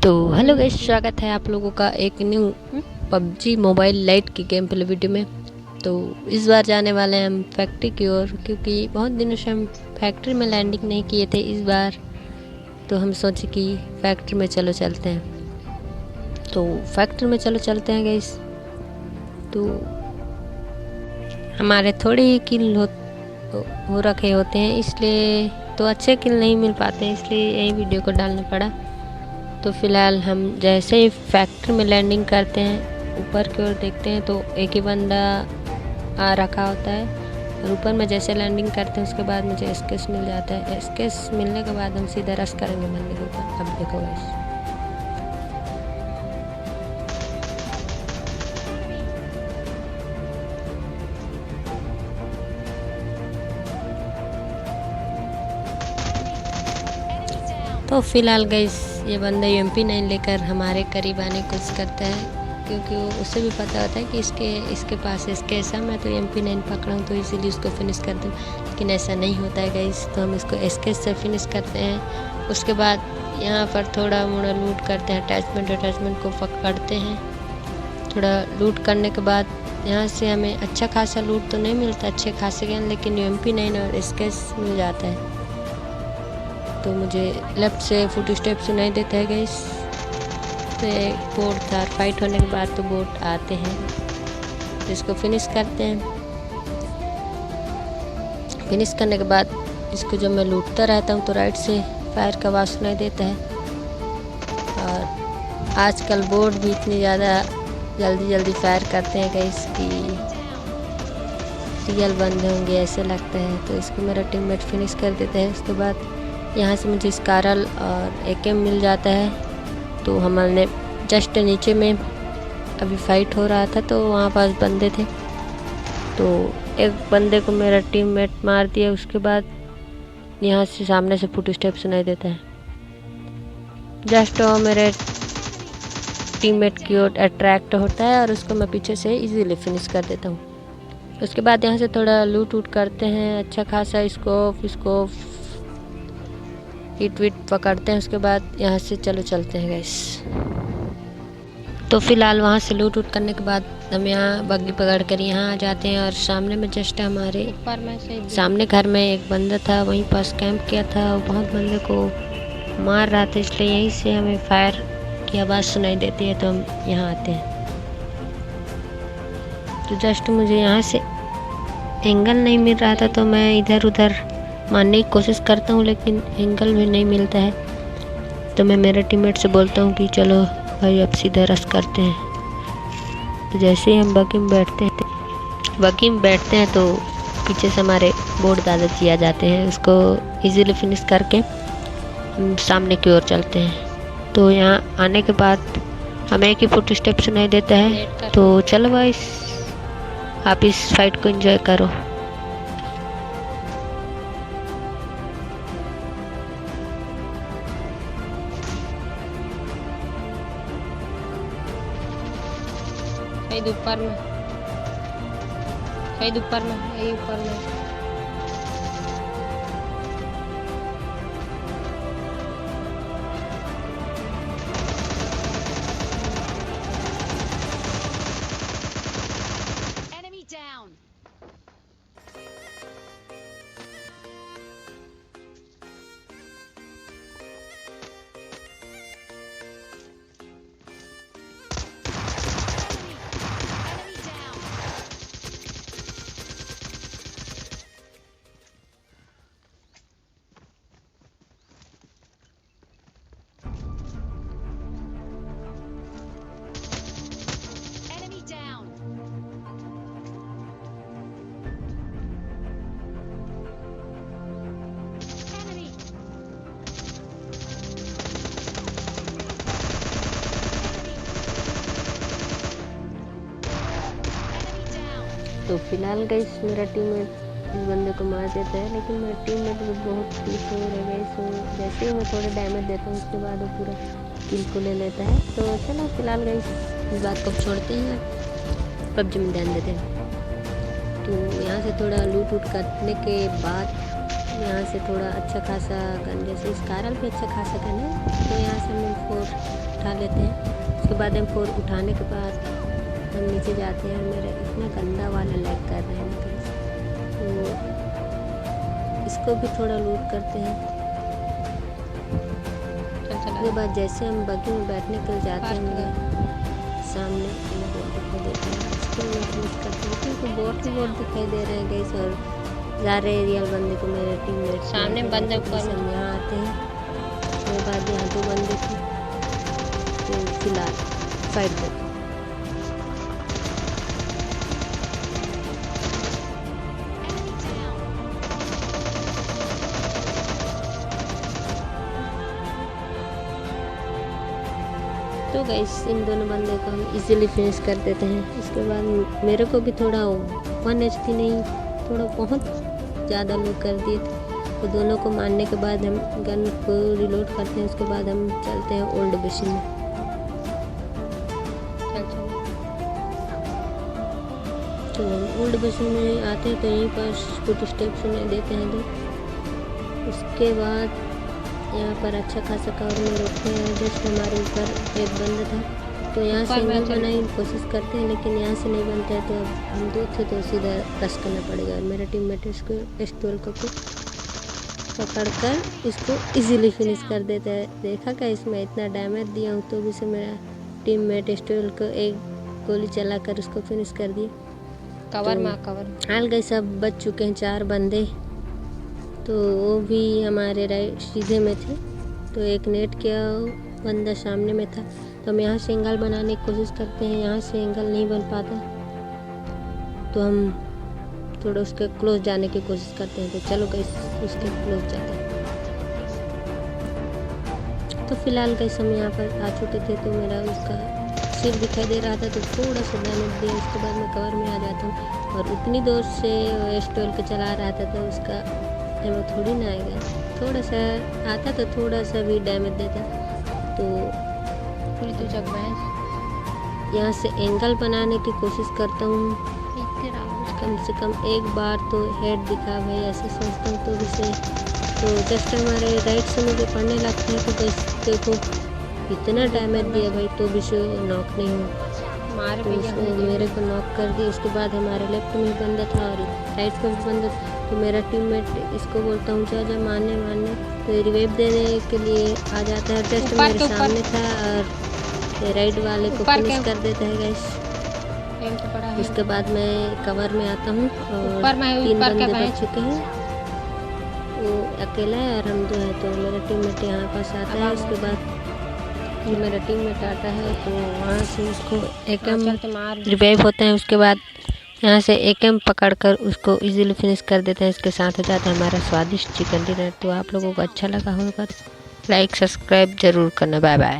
तो hello guys, स्वागत है आप लोगों का एक न्यू पबजी मोबाइल लाइट की गेम प्ले वीडियो में। तो इस बार जाने वाले हैं हम फैक्ट्री की ओर, क्योंकि बहुत दिनों से हम फैक्ट्री में लैंडिंग नहीं किए थे इस बार। तो हम सोचे कि फैक्ट्री में चलो चलते हैं। तो फैक्ट्री में चलो चलते हैं गाइस। तो हमारे थोड़े ही किल हो रखे होते हैं, इसलिए तो अच्छे किल नहीं मिल पाते, इसलिए यही वीडियो को डालना पड़ा। तो फिलहाल हम जैसे ही फैक्ट्री में लैंडिंग करते हैं, ऊपर की ओर देखते हैं तो एक ही बंदा आ रखा होता है। और ऊपर में जैसे लैंडिंग करते हैं उसके बाद मुझे एसकेस मिल जाता है। एसकेस मिलने के बाद हम सीधा रश करेंगे बंदे के ऊपर। अब देखो गाइस, तो फिलहाल गाइस ये बंदा MP9 लेकर हमारे करीब आने की कोशिश करता है, क्योंकि उसे भी पता होता है कि इसके पास इसके ऐसा मैं तो MP9 पकड़ा हूँ तो इसीलिए उसको फिनिश कर दूँ। लेकिन ऐसा नहीं होता है गाइस, तो हम इसको एसकेस से फिनिश करते हैं। उसके बाद यहाँ पर थोड़ा मोड़ा लूट करते हैं, अटैचमेंट को पकड़ते हैं। थोड़ा लूट करने के बाद यहाँ से हमें अच्छा खासा लूट तो नहीं मिलता, अच्छे खासे गन, लेकिन MP9 और एसकेस मिल जाता है। तो मुझे लेफ्ट से फुट स्टेप सुनाई देता है गाइस। तो एक बोट था, फाइट होने के बाद तो बोट आते हैं, तो इसको फिनिश करते हैं। फिनिश करने के बाद इसको जब मैं लूटता रहता हूँ तो राइट से फायर का आवाज़ सुनाई देता है। और आजकल बोट भी इतनी ज़्यादा जल्दी फायर करते हैं गाइस कि रियल बंदे होंगे ऐसे लगता है। तो इसको मेरा टीममेट फिनिश कर देता है। उसके बाद यहाँ से मुझे स्कारल और एकेएम मिल जाता है। तो हमने जस्ट नीचे में अभी फाइट हो रहा था, तो वहाँ पास बंदे थे, तो एक बंदे को मेरा टीममेट मार दिया। उसके बाद यहाँ से सामने से फुट स्टेप सुनाई देता है। जस्ट वो मेरे टीममेट की ओर अट्रैक्ट होता है और उसको मैं पीछे से इजीली फिनिश कर देता हूँ। उसके बाद यहाँ से थोड़ा लूट करते हैं, अच्छा खासा स्कोप हिट पकड़ते हैं। उसके बाद यहाँ से चलो चलते हैं गाइस। तो फिलहाल वहाँ से लूट करने के बाद हम यहाँ बग्गी पकड़ कर यहाँ आ जाते हैं। और सामने में जस्ट हमारे सामने घर में एक बंदा था, वहीं पास कैंप किया था, वो बहुत बंदे को मार रहा था, इसलिए यहीं से हमें फायर की आवाज़ सुनाई देती है। तो हम यहाँ आते हैं। तो जस्ट मुझे यहाँ से एंगल नहीं मिल रहा था, तो मैं इधर उधर मारने की कोशिश करता हूँ, लेकिन एंगल भी नहीं मिलता है। तो मैं मेरे टीममेट से बोलता हूँ कि चलो भाई अब सीधा रश करते हैं। तो जैसे ही हम बग्गी में बैठते हैं तो पीछे से हमारे बोट दादाजी आ जाते हैं। उसको इजीली फिनिश करके हम सामने की ओर चलते हैं। तो यहाँ आने के बाद हमें एक ही फुट स्टेप सुनाई देता है। तो चलो भाई आप इस फाइट को एंजॉय करो। ऊपर में यही ऊपर में तो फिलहाल गाइस मेरा टीममेट इस बंदे को मार देता है, लेकिन मेरा टीममेट भी बहुत पीछे हो रहा है। जैसे ही मैं थोड़ा डैमेज देता हूँ उसके बाद वो पूरा किल को ले लेता है। तो चलो फिलहाल गाइस इस बात को छोड़ते हैं, पबजी में ध्यान देते हैं। तो यहाँ से थोड़ा लूट करने के बाद यहाँ से थोड़ा अच्छा खासा गन, जैसे स्कारल पे अच्छा खासा गन है, तो यहाँ से हम देते हैं। उसके बाद हम 4 उठाने के बाद हम नीचे जाते हैं और मेरा इतना गंदा वाला लेग कर रहे हैं गाइस, तो इसको भी थोड़ा लूट करते हैं। उसके बाद जैसे हम बग्गी में बैठने के लिए जाते हैं मेरे सामने बोट दिखाई देते हैं, इसको मैं फिनिश करते हैं क्योंकि बोट दिखाई दे रहे हैं गाइस और जा रहे हैं रियल बंदे को मेरे टीममेट सामने बंदे को हम यहाँ आते हैं। उसके बाद यहाँ 2 बंदे थे, तो फिलहाल फाइट करते हैं। तो गाइस इन दोनों बंदे को हम इजीली फिनिश कर देते हैं। इसके बाद मेरे को भी थोड़ा 1 HP नहीं, थोड़ा बहुत ज़्यादा लोग कर दिए थे, तो दोनों को मारने के बाद हम गन को रिलोड करते हैं। उसके बाद हम चलते हैं ओल्ड बेसिन में। तो ओल्ड बेसिन में आते हैं तो यहीं पर कुछ स्टेप्स सुनाई देते हैं। उसके बाद यहाँ पर अच्छा खासा कवर में रोकते हैं। जस्ट हमारे ऊपर एक बंदा था, तो यहाँ से एंगल बनाने की कोशिश करते हैं, लेकिन यहाँ से नहीं बनता है, तो अब हम 2 थे तो सीधा रश करना पड़ेगा। और मेरा टीममेट इसको S12 को पकड़ कर इसको इजीली फिनिश कर देता है। देखा क्या इसमें इतना डैमेज दिया हूँ तो भी से मेरा टीममेट S12 को एक गोली चलाकर उसको फिनिश कर दिया। कवर में कवर हाल गए सब बच चुके हैं 4 बंदे, तो वो भी हमारे राइट सीधे में थे, तो एक नेट किया बंदा सामने में था। तो हम यहाँ से एंगल बनाने की कोशिश करते हैं, यहाँ से एंगल नहीं बन पाता, तो हम थोड़ा उसके क्लोज जाने की कोशिश करते हैं। तो चलो गाइस उसके क्लोज जाते हैं। तो फिलहाल गाइस हम यहाँ पर आ चुके थे, तो मेरा उसका सिर दिखाई दे रहा था, तो थोड़ा सा डैमेज दिया। उसके बाद मैं कवर में आ जाता हूँ और उतनी दूर से S12 को चला रहा था, तो उसका एमो थोड़ी ना आएगा, थोड़ा सा आता तो थोड़ा सा भी डैमेज देता। तो यहाँ से एंगल बनाने की कोशिश करता हूँ, कम से कम एक बार तो हेड दिखा भाई, ऐसे सोचता हूँ। तो इसे तो जस्ट हमारे राइट से मुझे पड़ने लगता है, तो बस देखो इतना डैमेज दिया भाई, तो भी से नॉक नहीं हुआ, तो उसको मेरे को नॉक कर दिया। उसके बाद हमारे लेफ्ट में बंदा था और राइट में भी बंदा था, तो मेरा टीममेट इसको बोलता हूँ जा मारने, तो रिवाइव देने के लिए आ जाता है। जस्ट मेरे सामने था और राइड वाले को फिनिश कर देता है गाइस। उसके बाद मैं कवर में आता हूँ और 3 बंदे बच चुके हैं, वो अकेला है और हम 2 हैं। तो मेरा टीममेट यहाँ पास आता है। उसके बाद जो मेरा टीममेट आता है, तो वहाँ से उसको AK रिवाइव होता है। उसके बाद यहाँ से AK पकड़कर उसको इजीली फिनिश कर देते हैं। इसके साथ हो जाता है हमारा स्वादिष्ट चिकन डिनर। तो आप लोगों को अच्छा लगा होगा, लाइक सब्सक्राइब जरूर करना। Bye bye.